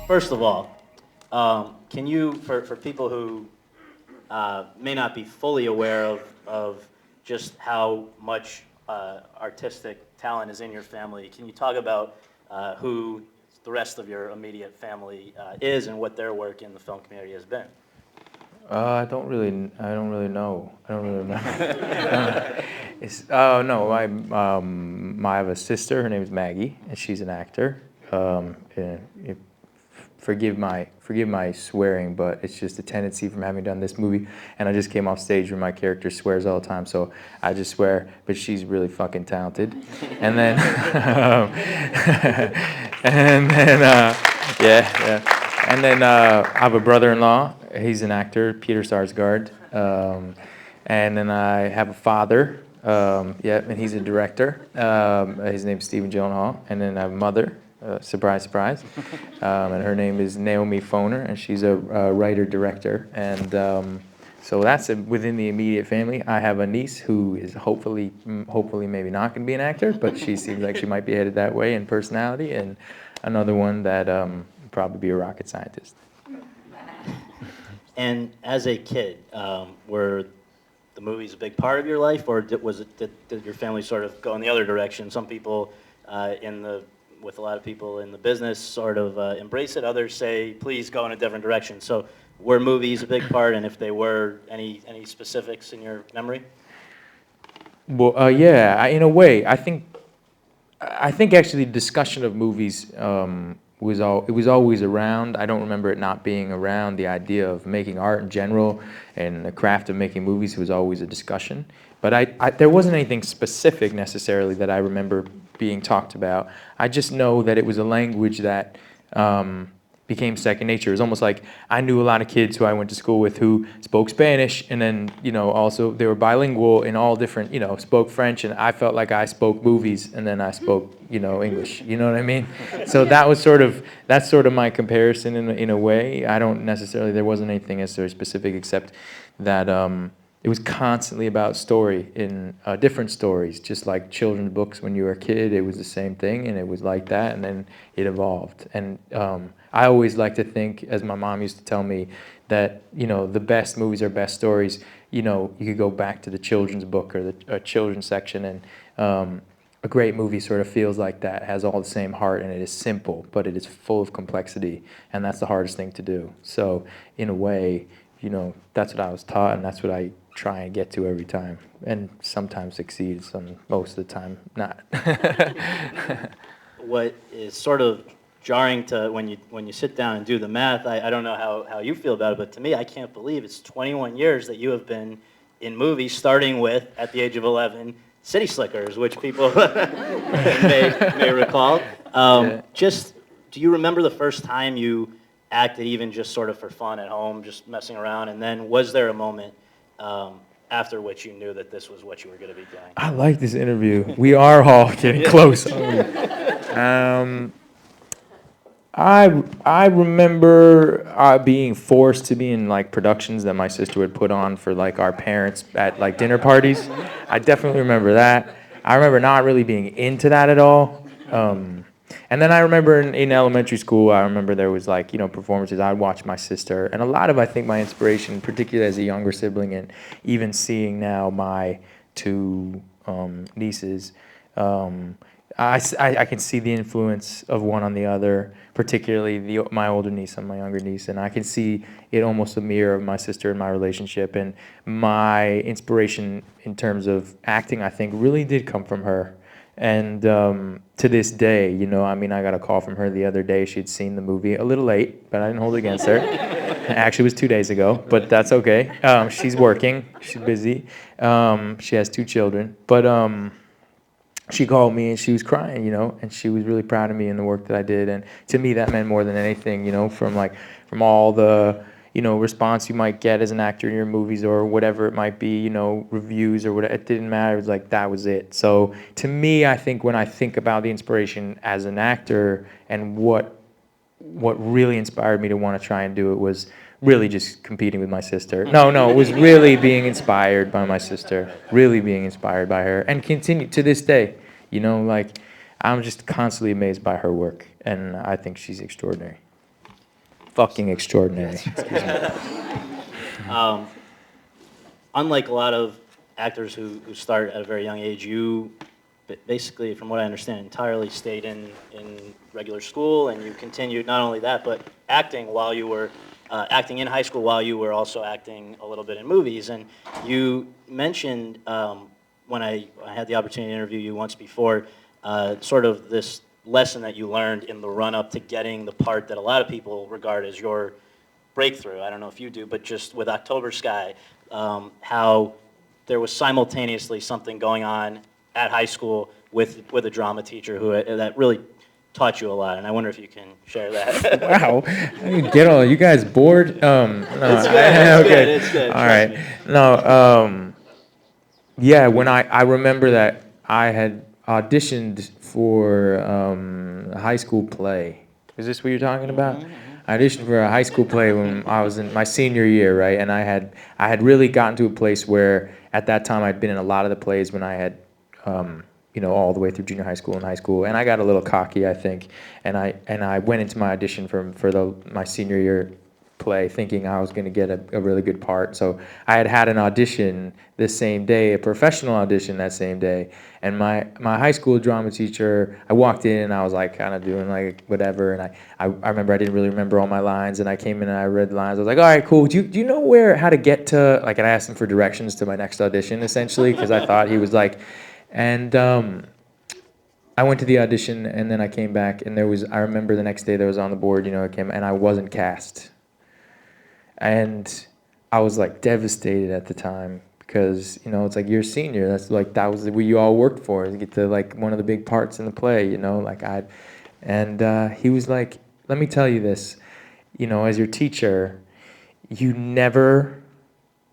First of all, can you, for people who may not be fully aware of just how much artistic talent is in your family, can you talk about who the rest of your immediate family is and what their work in the film community has been? I don't really know. I don't really know. Oh no, I have a sister. Her name is Maggie, and she's an actor. Forgive my swearing, but it's just a tendency from having done this movie. And I just came off stage where my character swears all the time, so I just swear. But she's really fucking talented. And then, and then, yeah. And then I have a brother-in-law. He's an actor, Peter Sarsgaard. And then I have a father. And he's a director. His name's Stephen Gyllenhaal. And then I have a mother. Surprise, surprise. And her name is Naomi Foner, and she's a writer-director. And so that's within the immediate family. I have a niece who is hopefully maybe not going to be an actor, but she seems like she might be headed that way in personality. And another one that will probably be a rocket scientist. And as a kid, were the movies a big part of your life, or did your family sort of go in the other direction? Some people with a lot of people in the business sort of embrace it. Others say, please go in a different direction. So were movies a big part, and if they were, any specifics in your memory? Well, yeah, in a way, I think actually the discussion of movies was always around. I don't remember it not being around. The idea of making art in general and the craft of making movies was always a discussion. But there wasn't anything specific necessarily that I remember being talked about. I just know that it was a language that became second nature. It was almost like I knew a lot of kids who I went to school with who spoke Spanish, and then also they were bilingual in all different, spoke French, and I felt like I spoke movies, and then I spoke English. You know what I mean? So that's sort of my comparison in a way. I don't necessarily, there wasn't anything necessarily specific except that it was constantly about story in different stories, just like children's books when you were a kid. It was the same thing, and it was like that, and then it evolved. And I always like to think, as my mom used to tell me, that the best movies are best stories. You could go back to the children's book or the children's section, and a great movie sort of feels like that, has all the same heart, and it is simple, but it is full of complexity, and that's the hardest thing to do. So in a way, that's what I was taught, and that's what I try and get to every time, and sometimes succeed, most of the time not. What is sort of jarring to when you sit down and do the math, I don't know how you feel about it, but to me, I can't believe it's 21 years that you have been in movies, starting with, at the age of 11, City Slickers, which people may recall. Just, do you remember the first time you acted, even just sort of for fun at home, just messing around? And then was there a moment after which you knew that this was what you were going to be doing? I like this interview. We are all getting close. I remember being forced to be in like productions that my sister would put on for like our parents at like dinner parties. I definitely remember that. I remember not really being into that at all. And then I remember in elementary school, I remember there was like, performances. I'd watch my sister. And a lot of, I think, my inspiration, particularly as a younger sibling, and even seeing now my two nieces, I can see the influence of one on the other, particularly my older niece on my younger niece. And I can see it almost a mirror of my sister and my relationship. And my inspiration in terms of acting, I think, really did come from her. And to this day, I got a call from her the other day. She'd seen the movie a little late, but I didn't hold it against her. Actually, it was 2 days ago, but that's okay. She's working. She's busy. She has 2 children. But she called me, and she was crying, and she was really proud of me and the work that I did. And to me, that meant more than anything, from all the response you might get as an actor in your movies or whatever it might be, reviews or whatever. It didn't matter. It was like, that was it. So to me, I think when I think about the inspiration as an actor and what really inspired me to want to try and do it was really just competing with my sister. No, it was really being inspired by my sister, really being inspired by her, and continue to this day. I'm just constantly amazed by her work, and I think she's extraordinary. fucking extraordinary. Unlike a lot of actors who start at a very young age, you basically, from what I understand, entirely stayed in regular school, and you continued not only that, but acting while you were acting in high school while you were also acting a little bit in movies. And you mentioned when I had the opportunity to interview you once before, sort of this lesson that you learned in the run-up to getting the part that a lot of people regard as your breakthrough. I don't know if you do, but just with October Sky, how there was simultaneously something going on at high school with a drama teacher that really taught you a lot, and I wonder if you can share that. Wow, get all you guys bored? No, It's good. okay, It's good. all Trust right. me. No, yeah, when I remember that I had auditioned for a high school play. Is this what you're talking about? I auditioned for a high school play when I was in my senior year, right? And I had really gotten to a place where at that time I'd been in a lot of the plays when I had all the way through junior high school and high school, and I got a little cocky, I think, and I went into my audition for my senior year play thinking I was going to get a really good part. So I had an audition the same day, a professional audition that same day, and my high school drama teacher, I walked in and I was like kind of doing like whatever, and I remember I didn't really remember all my lines, and I came in and I read the lines. I was like, all right, cool. Do you know how to get to, like, and I asked him for directions to my next audition essentially because I thought he was like, and I went to the audition and then I came back and I remember the next day there was on the board, it came, and I wasn't cast. And I was like devastated at the time because, it's like you're a senior. That was what you all worked for, to get to like one of the big parts in the play, he was like, let me tell you this, as your teacher, you never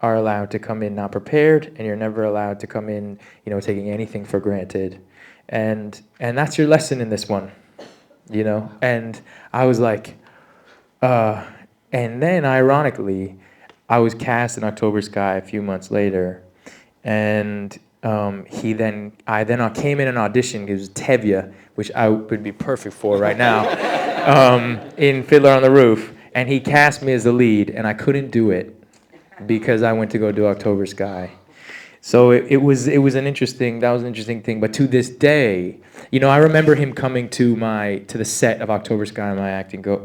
are allowed to come in not prepared, and you're never allowed to come in, taking anything for granted. And that's your lesson in this one, And I was like, and then ironically, I was cast in October Sky a few months later, and I came in an audition. It was Tevye, which I would be perfect for right now, in Fiddler on the Roof, and he cast me as the lead, and I couldn't do it because I went to go do October Sky. So that was an interesting thing. But to this day, I remember him coming to the set of October Sky, my acting coach,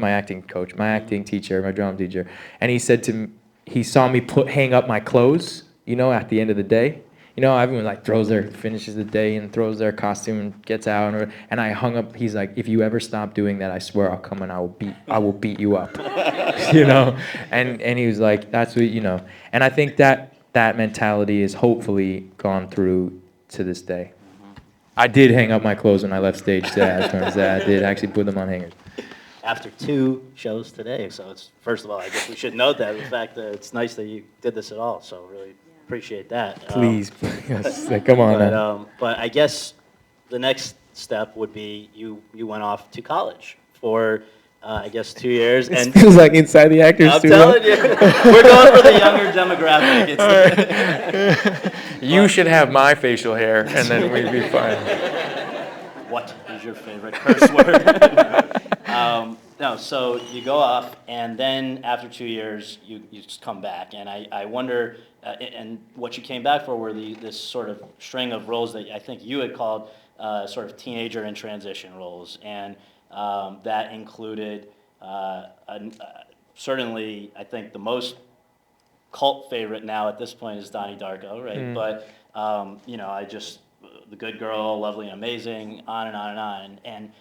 my acting teacher, my drama teacher, and he said to me, he saw me hang up my clothes, at the end of the day. Everyone finishes the day and throws their costume and gets out, and I hung up. He's like, if you ever stop doing that, I swear I'll come and I will beat you up, And he was like, that's what and I think that mentality is hopefully gone through to this day. I did hang up my clothes when I left stage today. As turns out, I did actually put them on hangers. After 2 shows today, so it's, first of all, I guess we should note that, the fact that it's nice that you did this at all, so really appreciate that. Please, come on now. But I guess the next step would be you went off to college for, I guess, 2 years. It feels like Inside the Actors I'm Studio. telling you, we're going for the younger demographic. You should have my facial hair, and then we'd be fine. What is your favorite curse word? No, so you go off, and then after 2 years, you just come back. And I wonder, and what you came back for were this sort of string of roles that I think you had called sort of teenager in transition roles. And that included certainly, I think, the most cult favorite now at this point is Donnie Darko, right? But, The Good Girl, Lovely and Amazing, on and on and on. And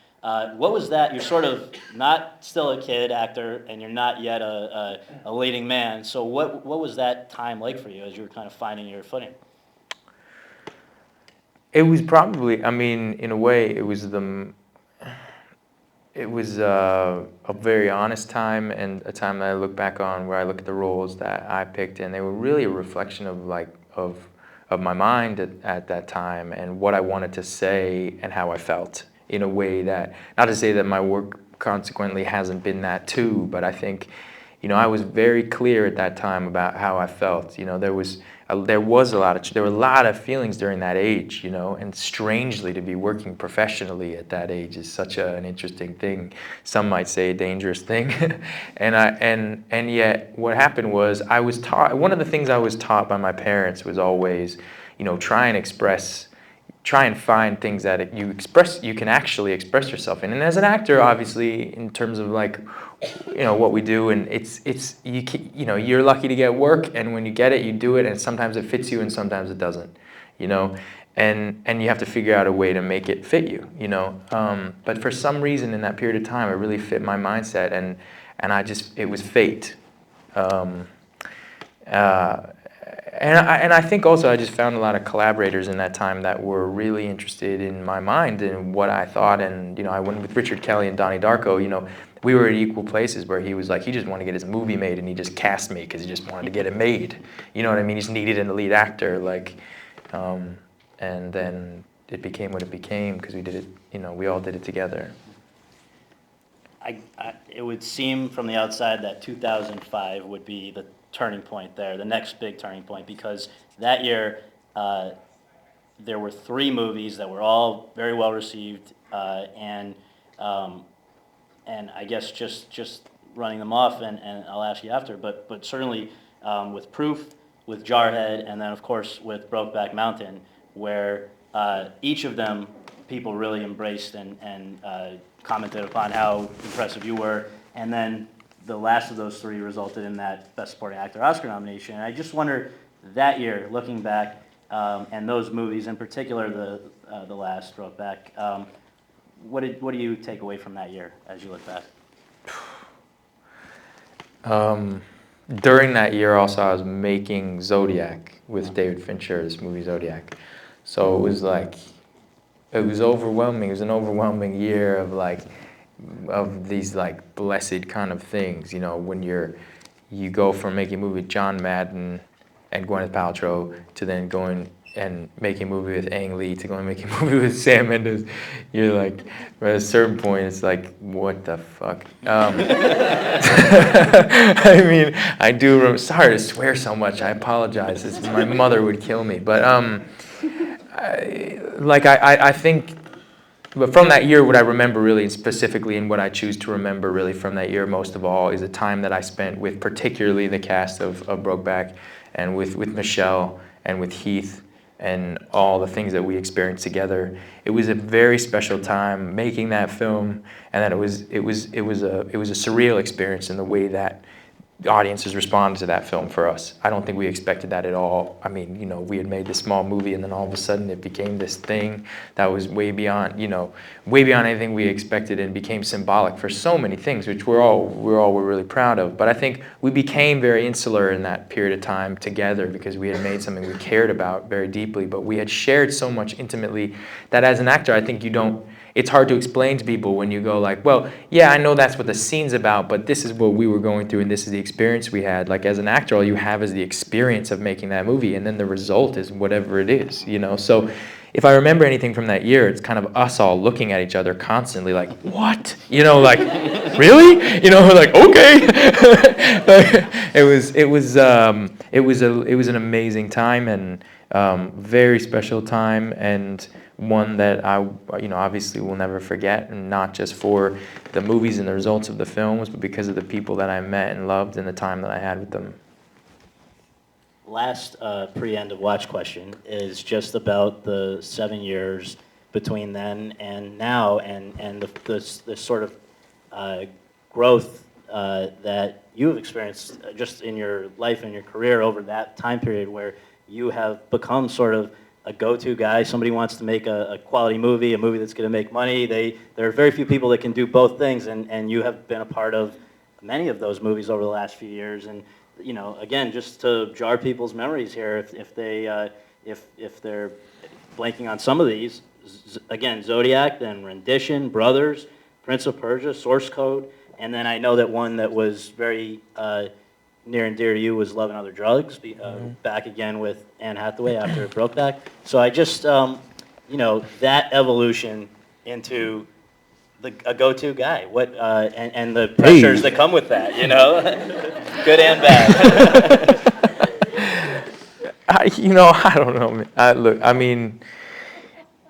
what was that? You're sort of not still a kid actor, and you're not yet a leading man. So what was that time like for you as you were kind of finding your footing? It was probably, in a way, it was a very honest time, and a time that I look back on where I look at the roles that I picked, and they were really a reflection of my mind at that time and what I wanted to say and how I felt, in a way that, not to say that my work consequently hasn't been that too, but I think, I was very clear at that time about how I felt. There was there were a lot of feelings during that age, and strangely to be working professionally at that age is such an interesting thing. Some might say a dangerous thing. And yet what happened was I was taught, one of the things I was taught by my parents was always, try and find things that you can actually express yourself in. And as an actor, obviously, in terms of like, what we do, and you're lucky to get work, and when you get it, you do it, and sometimes it fits you, and sometimes it doesn't, and you have to figure out a way to make it fit you, But for some reason, in that period of time, it really fit my mindset, and it was fate. And I think also I just found a lot of collaborators in that time that were really interested in my mind and what I thought. And, I went with Richard Kelly and Donnie Darko, we were at equal places where he was like, he just wanted to get his movie made and he just cast me because he just wanted to get it made. You know what I mean? He just needed a lead actor. And then it became what it became because we did it, we all did it together. It would seem from the outside that 2005 would be the turning point there, the next big turning point, because that year there were 3 movies that were all very well received, and I guess just running them off, and I'll ask you after, but certainly with Proof, with Jarhead, and then of course with Brokeback Mountain, where each of them people really embraced and commented upon how impressive you were, and then the last of those 3 resulted in that Best Supporting Actor Oscar nomination. And I just wonder, that year, looking back, and those movies, in particular the last, Brokeback, what do you take away from that year as you look back? During that year also, I was making Zodiac with David Fincher, this movie Zodiac. So it was overwhelming. It was an overwhelming year of these blessed kind of things, when you go from making a movie with John Madden and Gwyneth Paltrow to then going and making a movie with Ang Lee to going and making a movie with Sam Mendes. You're like, at a certain point, it's like, what the fuck? I mean, I do remember, sorry to swear so much, I apologize. My mother would kill me. But I think, but from that year, what I remember really specifically, and what I choose to remember really from that year most of all, is the time that I spent with particularly the cast of Brokeback, and with Michelle and with Heath, and all the things that we experienced together. It was a very special time making that film, and that it was a surreal experience in the way that the audiences responded to that film for us. I don't think we expected that at all. I mean, we had made this small movie, and then all of a sudden it became this thing that was way beyond anything we expected, and became symbolic for so many things, which we're all really proud of. But I think we became very insular in that period of time together because we had made something we cared about very deeply, but we had shared so much intimately that as an actor, I think it's hard to explain to people when you go like, well, yeah, I know that's what the scene's about, but this is what we were going through and this is the experience we had. Like as an actor, all you have is the experience of making that movie, and then the result is whatever it is, So if I remember anything from that year, it's kind of us all looking at each other constantly like, what? Like, really? Like, okay. It was an amazing time, and very special time, and one that I obviously will never forget, and not just for the movies and the results of the films, but because of the people that I met and loved and the time that I had with them. Last pre-end of watch question is just about the 7 years between then and now, and the sort of growth that you have experienced just in your life and your career over that time period, where you have become sort of a go-to guy. Somebody wants to make a quality movie, a movie that's going to make money. There are very few people that can do both things, and you have been a part of many of those movies over the last few years. And again, just to jar people's memories here, if they're blanking on some of these, again, Zodiac, then Rendition, Brothers, Prince of Persia, Source Code, and then I know that one that was very near and dear to you was Love and Other Drugs, back again with Anne Hathaway after Brokeback. So I just, that evolution into a go-to guy? What and the pressures that come with that, you know, good and bad. I don't know, man. Look, I mean,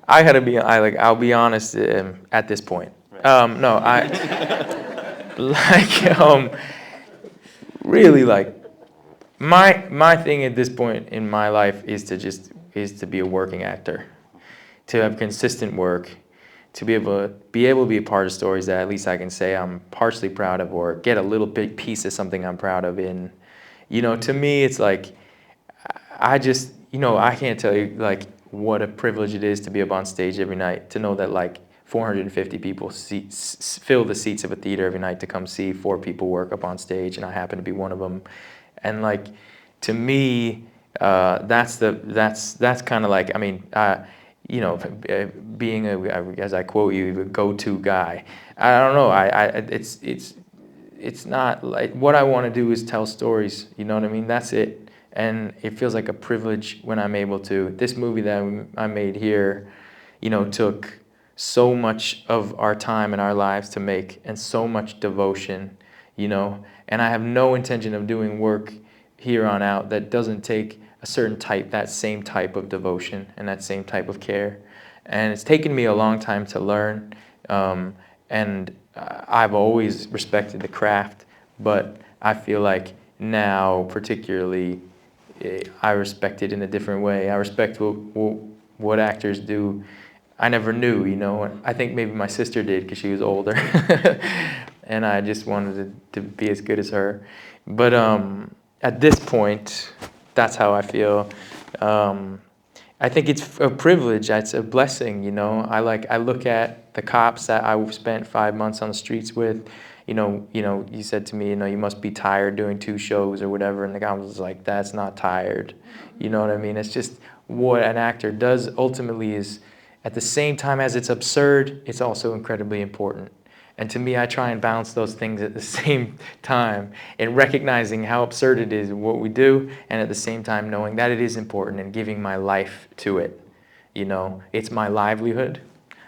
I'll be honest at this point. Right. No, like, really, like, my thing at this point in my life is to be a working actor, to have consistent work, to be able to be a part of stories that at least I can say I'm partially proud of, or get a little big piece of something I'm proud of in. To me, it's like, I just, I can't tell you, like, what a privilege it is to be up on stage every night, to know that, like, 450 people fill the seats of a theater every night to come see 4 people work up on stage, and I happen to be one of them. And, like, to me, that's kind of like, I mean, being as I quote you, a go-to guy. I don't know. It's not like, what I want to do is tell stories. You know what I mean? That's it. And it feels like a privilege when I'm able to. This movie that I made here, took so much of our time in our lives to make, and so much devotion, and I have no intention of doing work here on out that doesn't take that same type of devotion and that same type of care. And it's taken me a long time to learn, and I've always respected the craft, but I feel like now particularly I respect it in a different way. I respect what actors do. I never knew, I think maybe my sister did because she was older, and I just wanted to be as good as her. But at this point, that's how I feel. I think it's a privilege. It's a blessing, I look at the cops that I spent 5 months on the streets with. You said to me, you must be tired doing 2 shows or whatever, and the guy was like, that's not tired. You know what I mean? It's just what an actor does ultimately is, at the same time as it's absurd, it's also incredibly important. And to me, I try and balance those things at the same time, and recognizing how absurd it is what we do, and at the same time knowing that it is important and giving my life to it. It's my livelihood.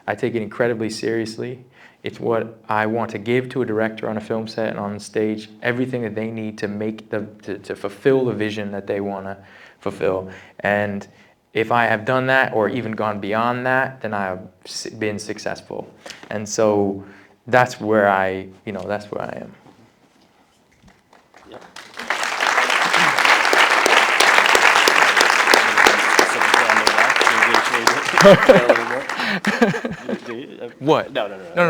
I take it incredibly seriously. It's what I want to give to a director on a film set and on stage, everything that they need to make to fulfill the vision that they want to fulfill. And if I have done that, or even gone beyond that, then I have been successful. And so that's where I am. Yep. What? No.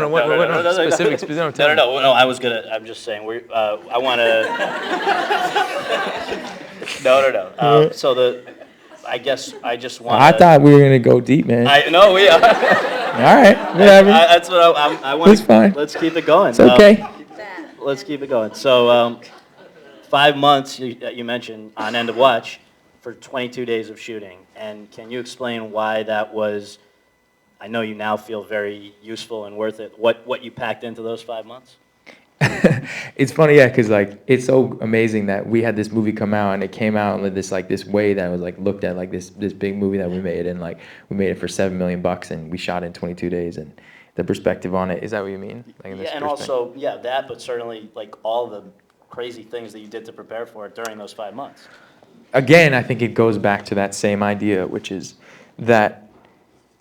What? Specifics. No. I'm just saying. I want to. No. So I guess I just want. I thought we were gonna go deep, man. No, we are. All right, whatever. That's what I want. It's fine. Let's keep it going. It's okay. Let's keep it going. So, 5 months you mentioned on End of Watch for 22 days of shooting, and can you explain why that was? I know you now feel very useful and worth it. What you packed into those 5 months? It's funny, yeah, because like it's so amazing that we had this movie come out, and it came out in this way that was like looked at like this big movie that we made, and like we made it for $7 million, and we shot it in 22 days, and the perspective on it, is that what you mean? Like yeah, and also that, but certainly like all the crazy things that you did to prepare for it during those 5 months. Again, I think it goes back to that same idea, which is that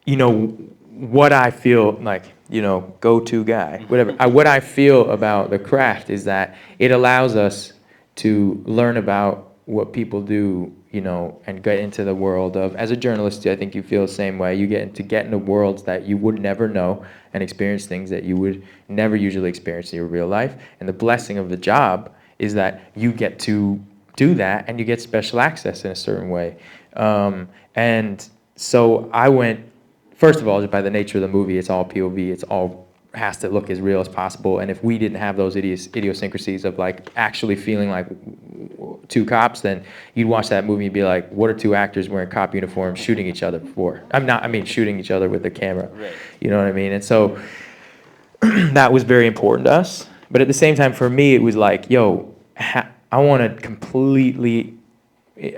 what I feel like, go-to guy, whatever. What I feel about the craft is that it allows us to learn about what people do, and get into the world of, as a journalist, I think you feel the same way. You get into worlds that you would never know, and experience things that you would never usually experience in your real life. And the blessing of the job is that you get to do that, and you get special access in a certain way. And so I went. First of all, just by the nature of the movie, it's all POV. It's all has to look as real as possible. And if we didn't have those idiosyncrasies of like actually feeling like 2 cops, then you'd watch that movie and be like, what are 2 actors wearing cop uniforms shooting each other for? Shooting each other with the camera. Right. You know what I mean? And so that was very important to us. But at the same time, for me, it was like, I want to completely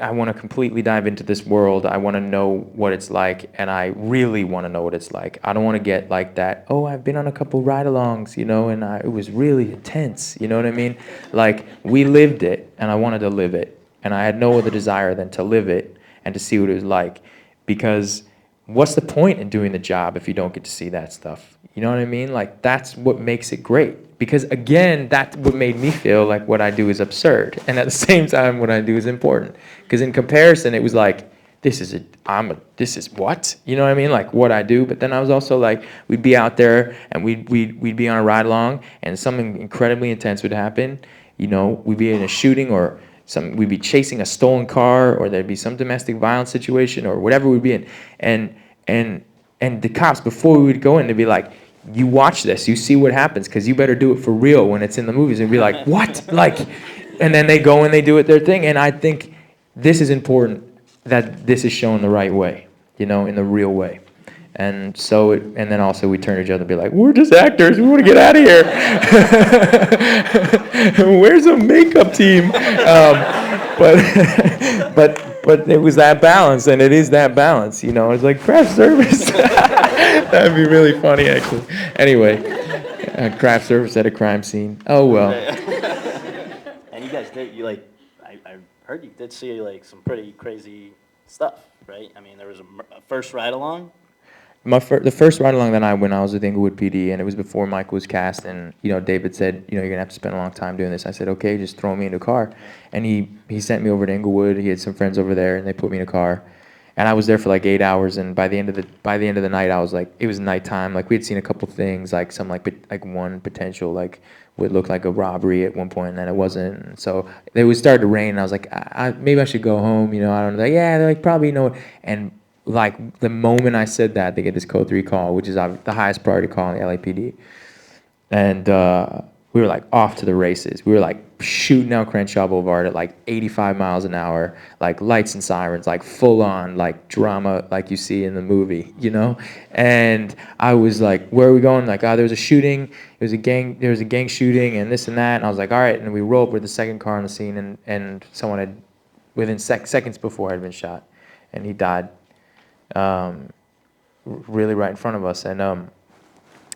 I want to completely dive into this world. I want to know what it's like, and I really want to know what it's like. I don't want to get like that, oh, I've been on a couple ride-alongs, and it was really intense, you know what I mean? Like, we lived it, and I wanted to live it, and I had no other desire than to live it and to see what it was like, because what's the point in doing the job if you don't get to see that stuff? You know what I mean? Like, that's what makes it great. Because again, that's what made me feel like what I do is absurd. And at the same time, what I do is important. Because in comparison, it was like, this is what? You know what I mean? Like what I do. But then I was also like, we'd be out there and we'd be on a ride along and something incredibly intense would happen. We'd be in a shooting or we'd be chasing a stolen car, or there'd be some domestic violence situation or whatever we'd be in. And the cops, before we would go in, they'd be like, you watch this, you see what happens, because you better do it for real when it's in the movies. And be like, what? And then they go and they do it their thing. And I think this is important, that this is shown the right way, in the real way. And so, and then also we turn to each other and be like, we're just actors, we want to get out of here. Where's a makeup team? But it was that balance, and it is that balance, It's like craft service. That'd be really funny, actually. Anyway, craft service at a crime scene. Oh, well. And you guys did, I heard you did see, some pretty crazy stuff, right? I mean, there was a first ride-along. The first ride-along that I went, I was with Inglewood PD, and it was before Mike was cast, and, David said, you're going to have to spend a long time doing this. I said, okay, just throw me in a car. And he sent me over to Inglewood. He had some friends over there, and they put me in a car. And I was there for like 8 hours, and by the end of the night, I was like, it was nighttime. Like we had seen a couple things, like some like one potential like what looked like a robbery at one point, and then it wasn't. And so it was starting to rain, and I was like, maybe I should go home. I don't know. Like, yeah, they're like probably no. And like the moment I said that, they get this code 3 call, which is the highest priority call in the LAPD, and we were like off to the races. We were like shooting out Crenshaw Boulevard at like 85 miles an hour, like lights and sirens, like full on like drama like you see in the movie, And I was like, where are we going? Like, there was a shooting, there was a gang shooting and this and that. And I was like, all right. And we rolled with the second car on the scene, and someone had, within seconds before, had been shot, and he died really right in front of us. And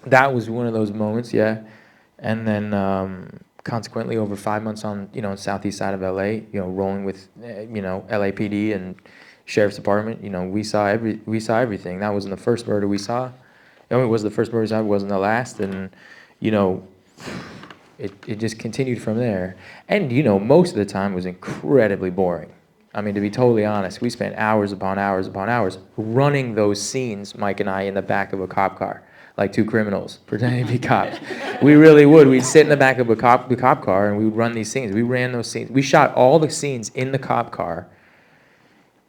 that was one of those moments, yeah. And then consequently, over 5 months on, southeast side of LA, rolling with, LAPD and sheriff's department, we saw everything. That wasn't the first murder we saw. It was the first murder we saw. It wasn't the last. And, it just continued from there. And, most of the time was incredibly boring. I mean, to be totally honest, we spent hours upon hours upon hours running those scenes, Mike and I, in the back of a cop car. Like two criminals pretending to be cops. We really would. We'd sit in the back of the cop car, and we would run these scenes. We ran those scenes. We shot all the scenes in the cop car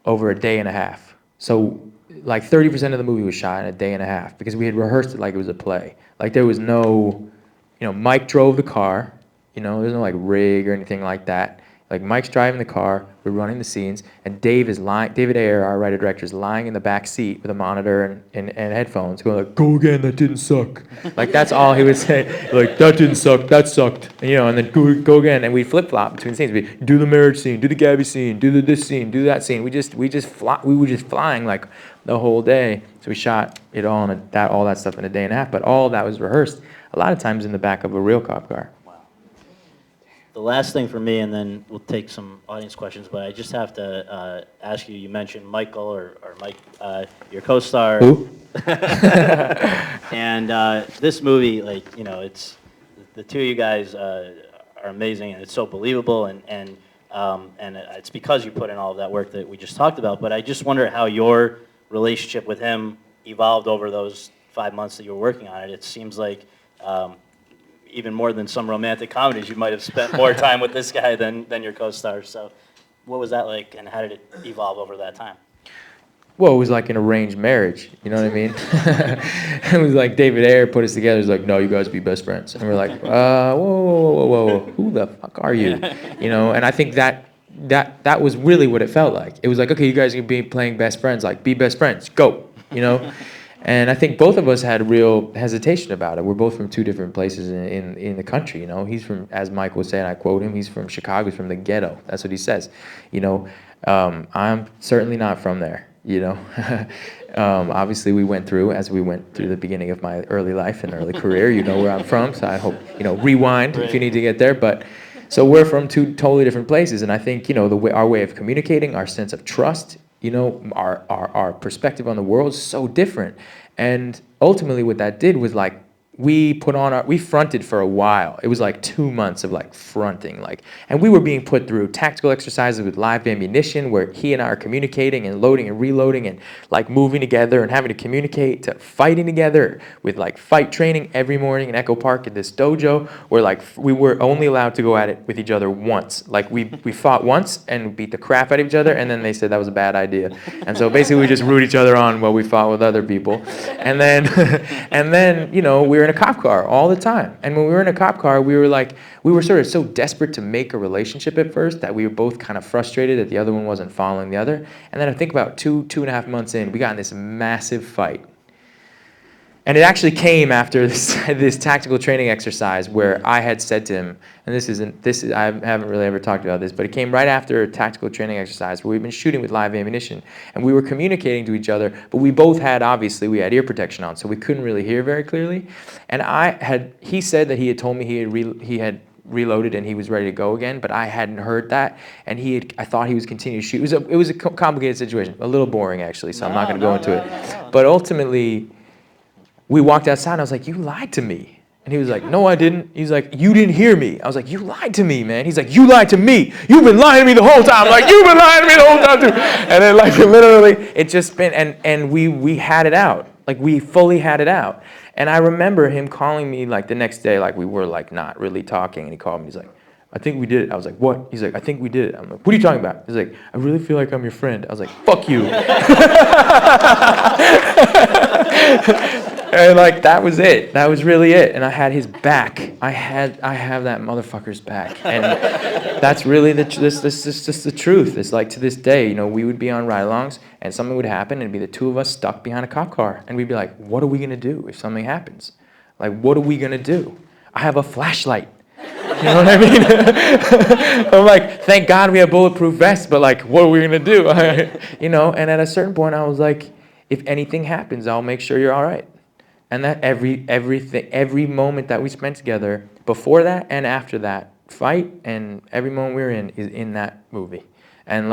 over a day and a half. So like 30% of the movie was shot in a day and a half because we had rehearsed it like it was a play. Like there was no, Mike drove the car. There's no like rig or anything like that. Like Mike's driving the car, we're running the scenes, and David Ayer, our writer-director, is lying in the back seat with a monitor and headphones going like, go again, that didn't suck. Like that's all he would say, like, that didn't suck, that sucked. And then go again, and we'd flip-flop between scenes. We'd do the marriage scene, do the Gabby scene, do this scene, do that scene. We were just flying like the whole day. So we shot it all all that stuff in a day and a half, but all of that was rehearsed a lot of times in the back of a real cop car. The last thing for me, and then we'll take some audience questions, but I just have to ask you, you mentioned Michael, or Mike, your co-star. Who? And this movie, it's, the two of you guys are amazing, and it's so believable, and it's because you put in all of that work that we just talked about, but I just wonder how your relationship with him evolved over those 5 months that you were working on it. It seems like even more than some romantic comedies, you might have spent more time with this guy than your co-stars. So what was that like, and how did it evolve over that time? Well, it was like an arranged marriage, you know what I mean? It was like David Ayer put us together. He's like, no, you guys be best friends. And we're like, whoa, who the fuck are you? And I think that was really what it felt like. It was like, okay, you guys are going to be playing best friends. Like, be best friends, go, And I think both of us had real hesitation about it. We're both from two different places in the country, He's from, as Mike was saying, I quote him, he's from Chicago, he's from the ghetto. That's what he says, I'm certainly not from there, you know. Obviously, we went through, as we went through the beginning of my early life and early career, you know where I'm from, so I hope, rewind if you need to get there. But so we're from two totally different places, and I think, our way of communicating, our sense of trust, our perspective on the world is so different. And ultimately what that did was like, we fronted for a while. It was like 2 months of like fronting, and we were being put through tactical exercises with live ammunition where he and I are communicating and loading and reloading and like moving together and having to communicate, to fighting together with like fight training every morning in Echo Park at this dojo where like we were only allowed to go at it with each other once. Like we fought once and beat the crap out of each other, and then they said that was a bad idea. And so basically we just root each other on while we fought with other people. And then we were in a cop car all the time. And when we were in a cop car, we were sort of so desperate to make a relationship at first that we were both kind of frustrated that the other one wasn't following the other. And then I think about 2.5 months in, we got in this massive fight. And it actually came after this tactical training exercise where I had said to him, and I haven't really ever talked about this, but it came right after a tactical training exercise where we've been shooting with live ammunition, and we were communicating to each other, but we both had, obviously, we had ear protection on, so we couldn't really hear very clearly. And he said that he had told me he had reloaded and he was ready to go again, but I hadn't heard that, and I thought he was continuing to shoot. It was a complicated situation, a little boring actually, so I'm not going to go into it. But ultimately, we walked outside and I was like, you lied to me. And he was like, no, I didn't. He's like, you didn't hear me. I was like, you lied to me, man. He's like, you lied to me. You've been lying to me the whole time. I'm like, you've been lying to me the whole time too. And then like literally, it just been, and we had it out. Like we fully had it out. And I remember him calling me like the next day, like we were like not really talking. And he called me, he's like, I think we did it. I was like, what? He's like, I think we did it. I'm like, what are you talking about? He's like, I really feel like I'm your friend. I was like, fuck you. And like that was it. That was really it. And I had his back. I have that motherfucker's back. And that's really this is just the truth. It's like to this day, we would be on ride-alongs and something would happen and it'd be the two of us stuck behind a cop car. And we'd be like, what are we gonna do if something happens? Like, what are we gonna do? I have a flashlight. You know what I mean? I'm like, thank God we have bulletproof vests, but like, what are we gonna do? And at a certain point I was like, if anything happens, I'll make sure you're all right. And that every moment that we spent together, before that and after that fight, and every moment we were in, is in that movie. And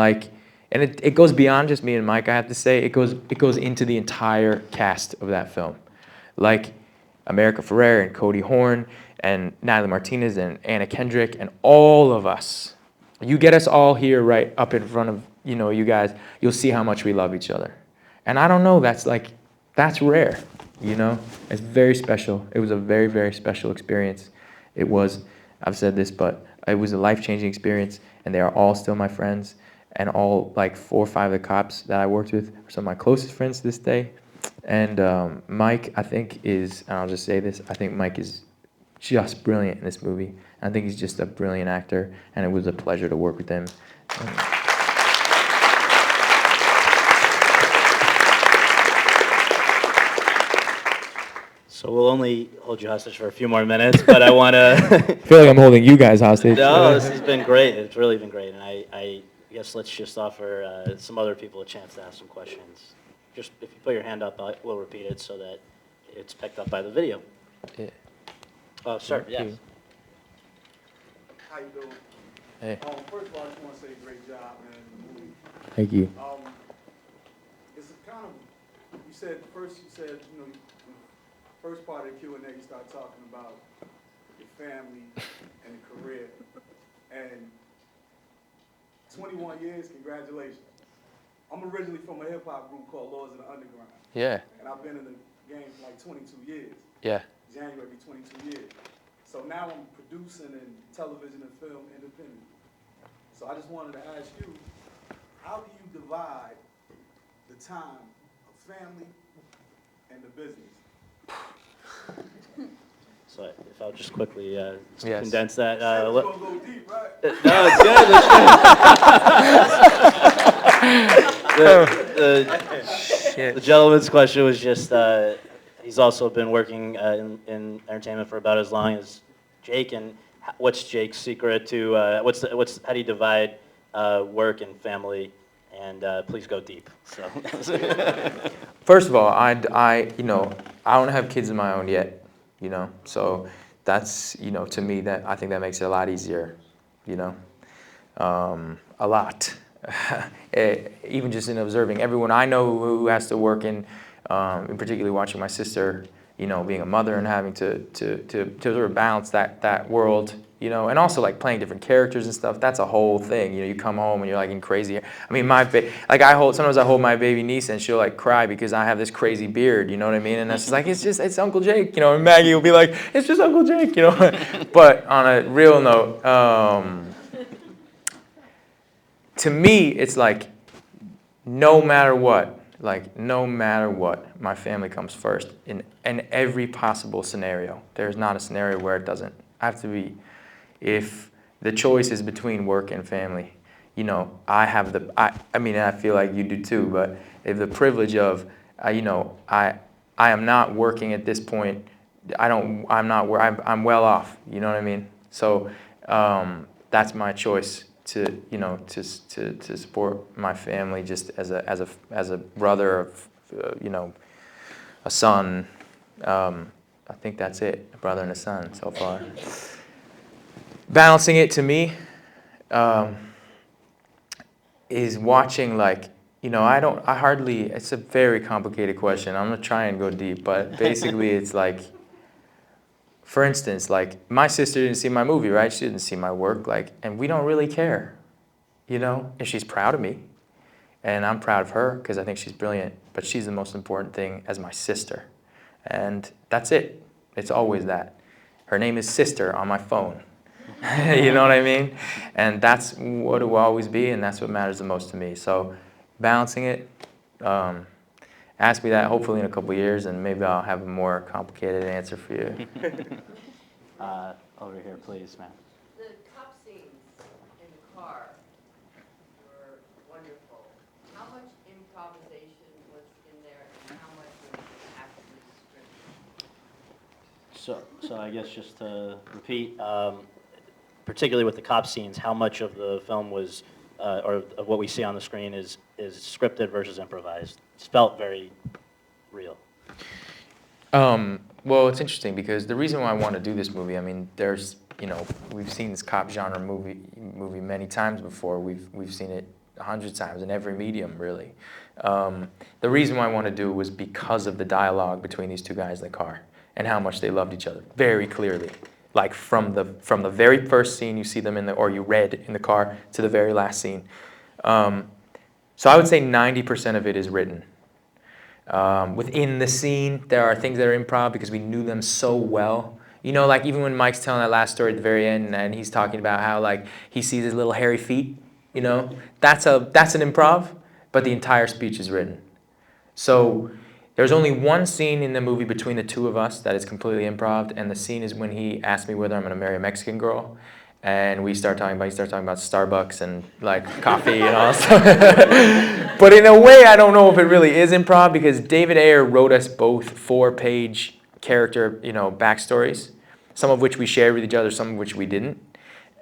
it goes beyond just me and Mike, I have to say. It goes into the entire cast of that film. Like America Ferrera and Cody Horn and Natalie Martinez and Anna Kendrick and all of us. You get us all here right up in front of, you guys, you'll see how much we love each other. And I don't know, that's rare. It's very special. It was a very, very special experience. It was, I've said this, but it was a life-changing experience, and they are all still my friends, and all like 4 or 5 of the cops that I worked with are some of my closest friends to this day. And Mike, I think and I'll just say this, I think Mike is just brilliant in this movie. I think he's just a brilliant actor, and it was a pleasure to work with him. So we'll only hold you hostage for a few more minutes, but I want to... I feel like I'm holding you guys hostage. No, this has been great. It's really been great. And I guess let's just offer some other people a chance to ask some questions. Just if you put your hand up, we'll repeat it so that it's picked up by the video. Yeah. Oh, sir, yes. How you doing? Hey. First of all, I just want to say great job, man, in the movie. Thank you. It's kind of, you said, first part of the Q&A, you started talking about your family and your career. And 21 years, congratulations. I'm originally from a hip-hop group called Lords of the Underground. Yeah. And I've been in the game for like 22 years. Yeah. January be 22 years. So now I'm producing in television and film independently. So I just wanted to ask you, how do you divide the time of family and the business? So if I'll just quickly Yes. condense that. It's gonna go deep, right? No, it's good. The gentleman's question was just, he's also been working in entertainment for about as long as Jake, and what's Jake's secret to, how do you divide work and family and please go deep. So, First of all, I don't have kids of my own yet, so that's, to me, that I think that makes it a lot easier, a lot. Even just in observing everyone I know who has to work in particularly watching my sister, being a mother and having to sort of balance that world, and also like playing different characters and stuff. That's a whole thing. You come home and you're like in crazy. I mean, sometimes I hold my baby niece and she'll like cry because I have this crazy beard. You know what I mean? And that's just like it's Uncle Jake. And Maggie will be like, it's just Uncle Jake. But on a real note, to me, it's like no matter what, my family comes first in every possible scenario. There's not a scenario where it doesn't have to be. If the choice is between work and family, I have I mean, I feel like you do too, but if the privilege of, I am not working at this point. I'm well off. You know what I mean? So that's my choice to to support my family just as a brother of a son. I think that's it, a brother and a son so far. Balancing it to me is watching it's a very complicated question. I'm gonna try and go deep, but basically it's like, for instance, like my sister didn't see my movie, right? She didn't see my work, and we don't really care, and she's proud of me, and I'm proud of her because I think she's brilliant, but she's the most important thing as my sister, and that's it. It's always that. Her name is Sister on my phone. You know what I mean? And that's what it will always be, and that's what matters the most to me. So balancing it, ask me that hopefully in a couple of years, and maybe I'll have a more complicated answer for you. Over here, please, ma'am. The cop scenes in the car were wonderful. How much improvisation was in there, and how much was actually scripted? So I guess just to repeat, particularly with the cop scenes, how much of the film was, or of what we see on the screen is scripted versus improvised? It's felt very real. Well, it's interesting because the reason why I want to do this movie, I mean, there's, we've seen this cop genre movie many times before. We've seen it 100 times in every medium, really. The reason why I want to do it was because of the dialogue between these two guys in the car and how much they loved each other very clearly. Like from the very first scene you see them or you read in the car to the very last scene. So I would say 90% of it is written. Within the scene, there are things that are improv because we knew them so well. Like even when Mike's telling that last story at the very end, and he's talking about how like he sees his little hairy feet. That's an improv, but the entire speech is written. So there's only one scene in the movie between the two of us that is completely improv, and the scene is when he asked me whether I'm going to marry a Mexican girl. And he started talking about Starbucks and like coffee and all that stuff. But in a way, I don't know if it really is improv because David Ayer wrote us both 4-page character, backstories, some of which we shared with each other, some of which we didn't.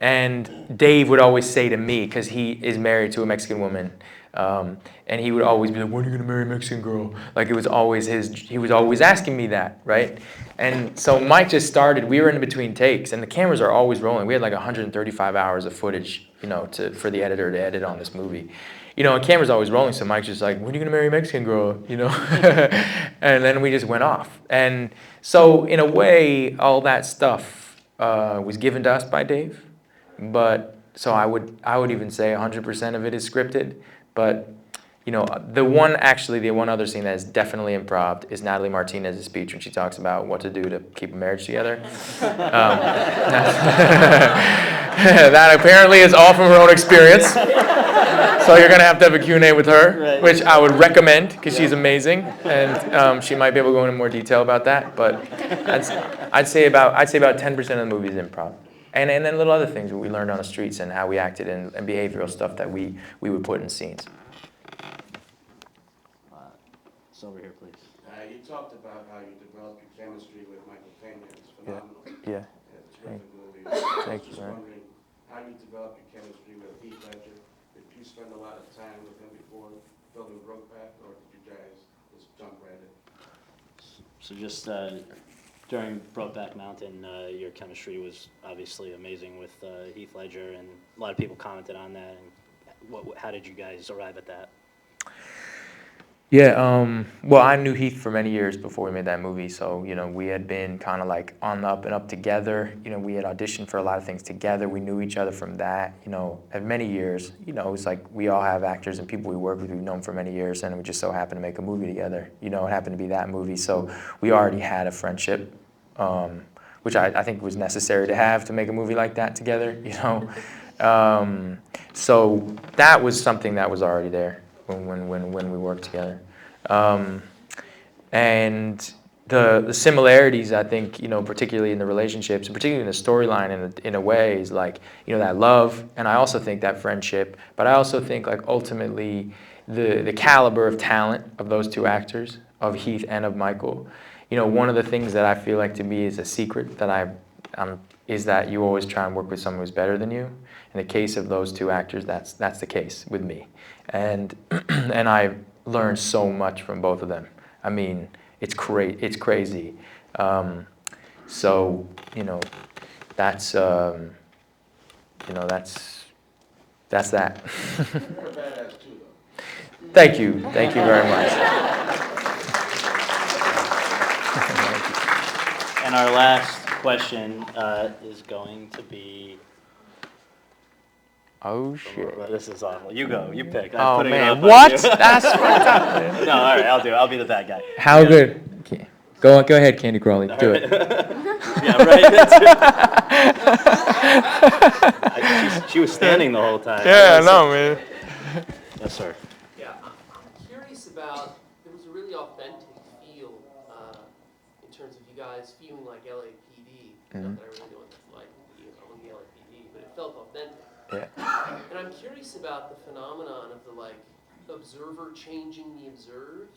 And Dave would always say to me, because he is married to a Mexican woman, and he would always be like, when are you going to marry a Mexican girl? Like it was always he was always asking me that, right? And so Mike just started, we were in between takes, and the cameras are always rolling. We had like 135 hours of footage, for the editor to edit on this movie. And camera's always rolling, so Mike's just like, when are you going to marry a Mexican girl? And then we just went off. And so in a way, all that stuff was given to us by Dave. But so I would even say 100% of it is scripted. But the one other scene that is definitely improv is Natalie Martinez's speech when she talks about what to do to keep a marriage together. That apparently is all from her own experience. So you're going to have a Q&A with her, right, which I would recommend because she's amazing, and she might be able to go into more detail about that. But I'd say about 10% of the movie is improv. And then little other things that we learned on the streets and how we acted and behavioral stuff that we would put in scenes. So over here, please. You talked about how you developed your chemistry with Michael Pena. It's phenomenal. Yeah. It's a terrific movie. Thank you, I was just man. wondering how you developed your chemistry with Heath Ledger. Did you spend a lot of time with him before So just during Brokeback Mountain, your chemistry was obviously amazing with Heath Ledger, and a lot of people commented on that. And how did you guys arrive at that? Yeah, well, I knew Heath for many years before we made that movie, so, we had been kind of like on the up and up together. We had auditioned for a lot of things together. We knew each other from that, at many years. It's like we all have actors and people we work with we've known for many years, and we just so happened to make a movie together. It happened to be that movie, so we already had a friendship, which I think was necessary to have to make a movie like that together, So that was something that was already there when we worked together. And the similarities, I think, particularly in the relationships, and particularly in the storyline in a way, is like, that love, and I also think that friendship, but I also think like ultimately the caliber of talent of those two actors, of Heath and of Michael. One of the things that I feel like to me is a secret that is that you always try and work with someone who's better than you. In the case of those two actors, that's the case with me. And I learned so much from both of them. I mean, it's crazy. So, that's that's that. You're a badass too, though. Thank you very much. And our last question is going to be. Oh shit. This is awful. You go. You pick. I'm Oh putting it man, up on what? you. That's fucked up, man. No, all right. I'll do it. I'll be the bad guy. How good? Okay. Go ahead, Candy Crawley. Do it. Yeah, right. She was standing the whole time. Yeah, no, man. Yes, sir. Yeah, I'm curious about, there was a really authentic feel in terms of you guys feeling like LAPD. Not that I really know what that's like, on the LAPD, but it felt authentic. Yeah. And I'm curious about the phenomenon of the observer changing the observed.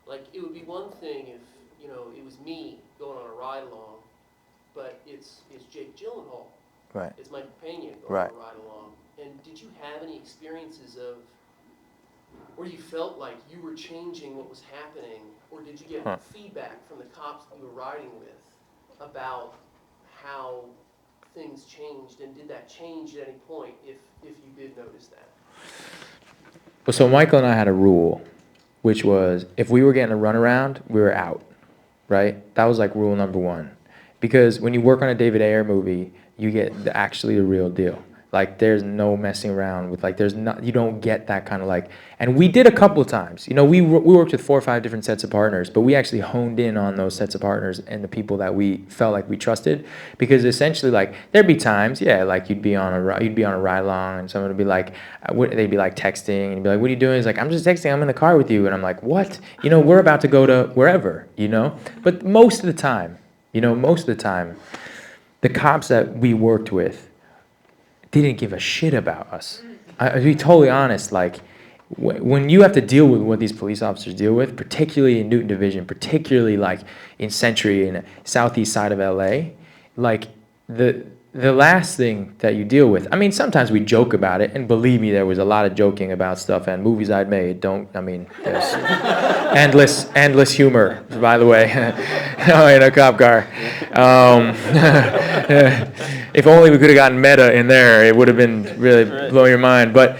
Like, it would be one thing if, it was me going on a ride along, but it's Jake Gyllenhaal. Right. It's Michael Pena going Right. on a ride along. And did you have any experiences of where you felt like you were changing what was happening, or did you get feedback from the cops that you were riding with about how things changed, and did that change at any point if you did notice that? Well, so Michael and I had a rule, which was if we were getting a runaround, we were out, right? That was like rule number one. Because when you work on a David Ayer movie, you get actually the real deal. Like, there's no messing around with, like, you don't get that kind of and we did a couple of times. We worked with 4 or 5 different sets of partners, but we actually honed in on those sets of partners and the people that we felt like we trusted, because essentially, there'd be times, you'd be on a ride along, and someone would be like, they'd be texting, and you'd be like, what are you doing? He's like, I'm just texting, I'm in the car with you, and I'm like, what? We're about to go to wherever, But most of the time, the cops that we worked with didn't give a shit about us. To be totally honest, when you have to deal with what these police officers deal with, particularly in Newton Division, particularly in Century and southeast side of LA, the last thing that you deal with, I mean, sometimes we joke about it, and believe me, there was a lot of joking about stuff and movies I'd made. There's endless humor, by the way, in a cop car. If only we could have gotten meta in there, it would have been really blowing your mind. But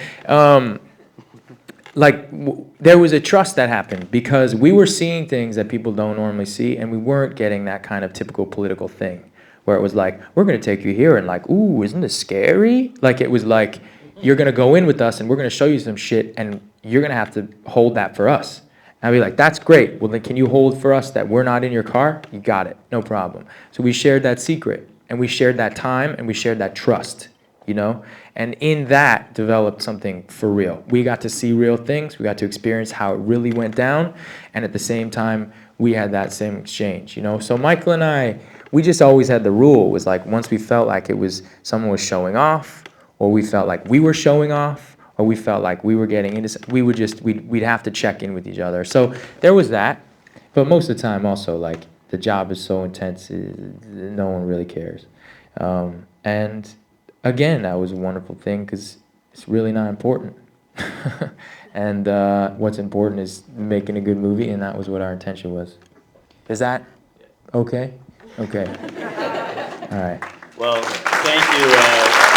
there was a trust that happened because we were seeing things that people don't normally see, and we weren't getting that kind of typical political thing where it was like, we're going to take you here, and ooh, isn't this scary? It was like, you're going to go in with us, and we're going to show you some shit, and you're going to have to hold that for us. And I'd be like, that's great. Well, then can you hold for us that we're not in your car? You got it. No problem. So we shared that secret, and we shared that time, and we shared that trust, And in that developed something for real. We got to see real things. We got to experience how it really went down. And at the same time, we had that same exchange, So Michael and I, we just always had the rule was once we felt like someone was showing off, or we felt like we were showing off, or we felt like we were getting into, we'd have to check in with each other. So there was that. But most of the time also, the job is so intense, no one really cares. And again, that was a wonderful thing because it's really not important. And what's important is making a good movie, and that was what our intention was. Is that okay? Okay. All right. Well, thank you.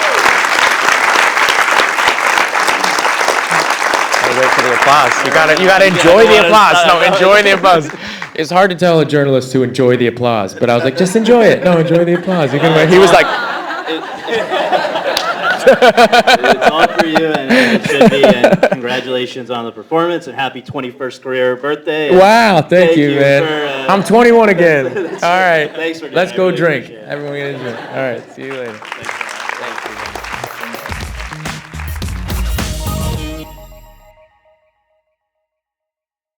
Wait for the applause. You gotta enjoy the applause. No, enjoy the applause. It's hard to tell a journalist to enjoy the applause, but I was like, just enjoy it. No, enjoy the applause. He was like, It's all for you, and it should be. And congratulations on the performance, and happy 21st career birthday. wow, thank you, man. For, I'm 21 again. All right. Thanks for doing Let's it. I go really drink. appreciate it. Everyone get a drink. All right. See you later. Thanks.